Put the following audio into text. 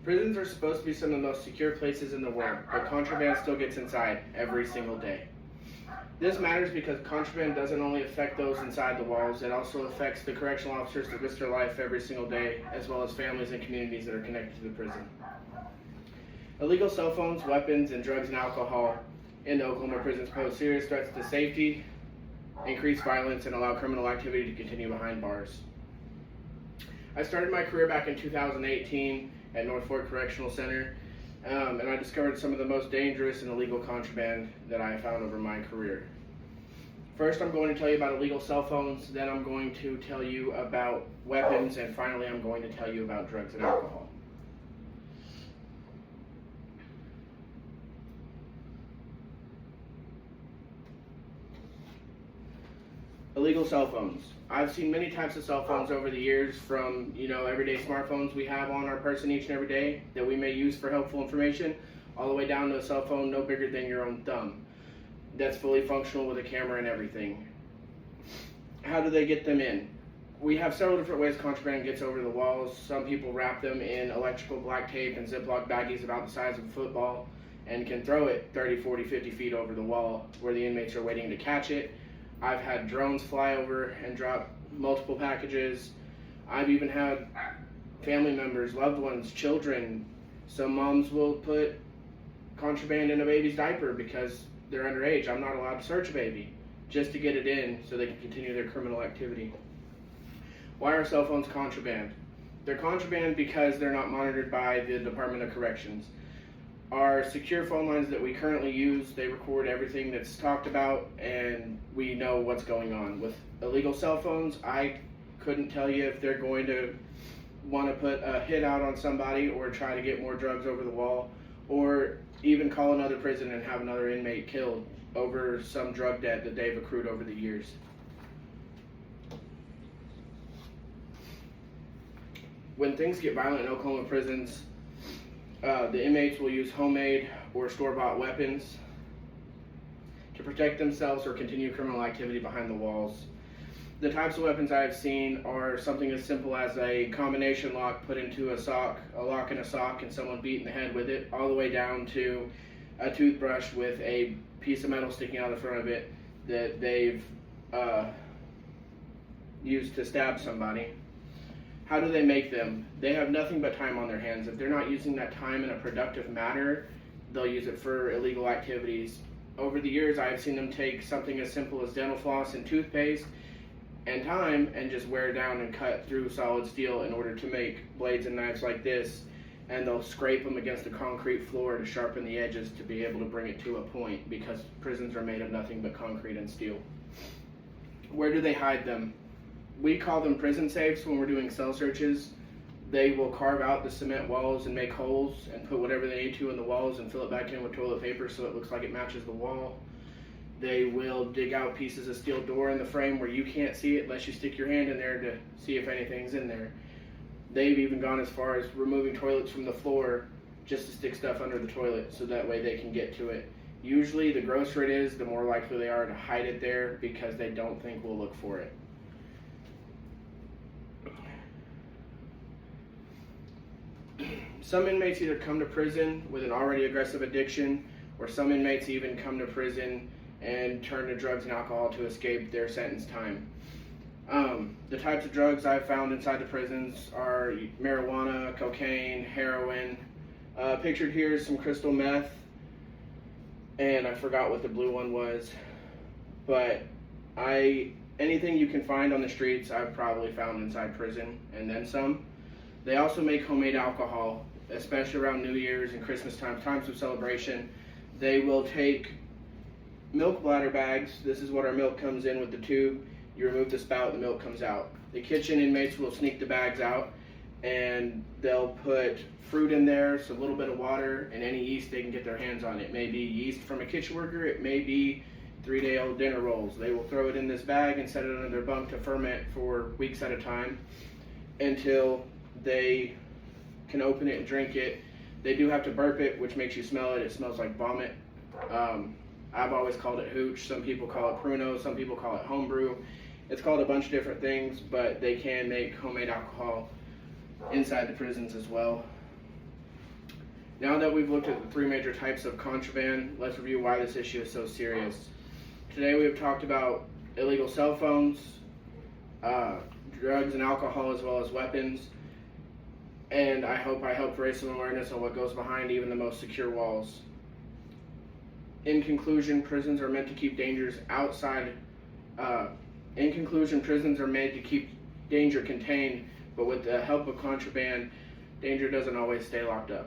Prisons are supposed to be some of the most secure places in the world, but contraband still gets inside every single day. This matters because contraband doesn't only affect those inside the walls, it also affects the correctional officers that risk their life every single day, as well as families and communities that are connected to the prison. Illegal cell phones, weapons, and drugs and alcohol in the Oklahoma prisons pose serious threats to safety, increase violence, and allow criminal activity to continue behind bars. I started my career back in 2018 at North Fork Correctional Center, and I discovered some of the most dangerous and illegal contraband that I found over my career. First, I'm going to tell you about illegal cell phones, then I'm going to tell you about weapons, and finally I'm going to tell you about drugs and alcohol. Illegal cell phones. I've seen many types of cell phones over the years, from everyday smartphones we have on our person each and every day that we may use for helpful information, all the way down to a cell phone no bigger than your own thumb that's fully functional with a camera and everything. How do they get them in? We have several different ways contraband gets over the walls. Some people wrap them in electrical black tape and Ziploc baggies about the size of a football and can throw it 30, 40, 50 feet over the wall where the inmates are waiting to catch it. I've had drones fly over and drop multiple packages. I've even had family members, loved ones, children. Some moms will put contraband in a baby's diaper because they're underage. I'm not allowed to search a baby, just to get it in so they can continue their criminal activity. Why are cell phones contraband? They're contraband because they're not monitored by the Department of Corrections. Our secure phone lines that we currently use, they record everything that's talked about, and we know what's going on. With illegal cell phones, I couldn't tell you if they're going to want to put a hit out on somebody or try to get more drugs over the wall, or even call another prison and have another inmate killed over some drug debt that they've accrued over the years. When things get violent in Oklahoma prisons, the inmates will use homemade or store-bought weapons to protect themselves or continue criminal activity behind the walls. The types of weapons I have seen are something as simple as a combination lock put into a sock, a lock in a sock, and someone beat in the head with it, all the way down to a toothbrush with a piece of metal sticking out the front of it that they've used to stab somebody. How do they make them? They have nothing but time on their hands. If they're not using that time in a productive manner, they'll use it for illegal activities. Over the years, I've seen them take something as simple as dental floss and toothpaste and time and just wear down and cut through solid steel in order to make blades and knives like this, and they'll scrape them against the concrete floor to sharpen the edges to be able to bring it to a point, because prisons are made of nothing but concrete and steel. Where do they hide them? We call them prison safes when we're doing cell searches. They will carve out the cement walls and make holes and put whatever they need to in the walls and fill it back in with toilet paper so it looks like it matches the wall. They will dig out pieces of steel door in the frame where you can't see it unless you stick your hand in there to see if anything's in there. They've even gone as far as removing toilets from the floor just to stick stuff under the toilet so that way they can get to it. Usually the grosser it is, the more likely they are to hide it there because they don't think we'll look for it. Some inmates either come to prison with an already aggressive addiction, or some inmates even come to prison and turn to drugs and alcohol to escape their sentence time. The types of drugs I've found inside the prisons are marijuana, cocaine, heroin. Pictured here is some crystal meth, and I forgot what the blue one was. But anything you can find on the streets, I've probably found inside prison, and then some. They also make homemade alcohol, especially around New Year's and Christmas time, times of celebration. They will take milk bladder bags. This is what our milk comes in with the tube. You remove the spout, the milk comes out. The kitchen inmates will sneak the bags out, and they'll put fruit in there, so a little bit of water, and any yeast they can get their hands on. It may be yeast from a kitchen worker, it may be 3-day-old dinner rolls. They will throw it in this bag and set it under their bunk to ferment for weeks at a time until they can open it and drink it. They do have to burp it, which makes you smell it. It smells like vomit. I've always called it hooch. Some people call it pruno. Some people call it homebrew. It's called a bunch of different things, but they can make homemade alcohol inside the prisons as well. Now that we've looked at the three major types of contraband, let's review why this issue is so serious. Today we have talked about illegal cell phones, drugs and alcohol, as well as weapons, and I hope I helped raise some awareness on what goes behind even the most secure walls. In conclusion, prisons are meant to keep dangers outside. Prisons are made to keep danger contained, but with the help of contraband, danger doesn't always stay locked up.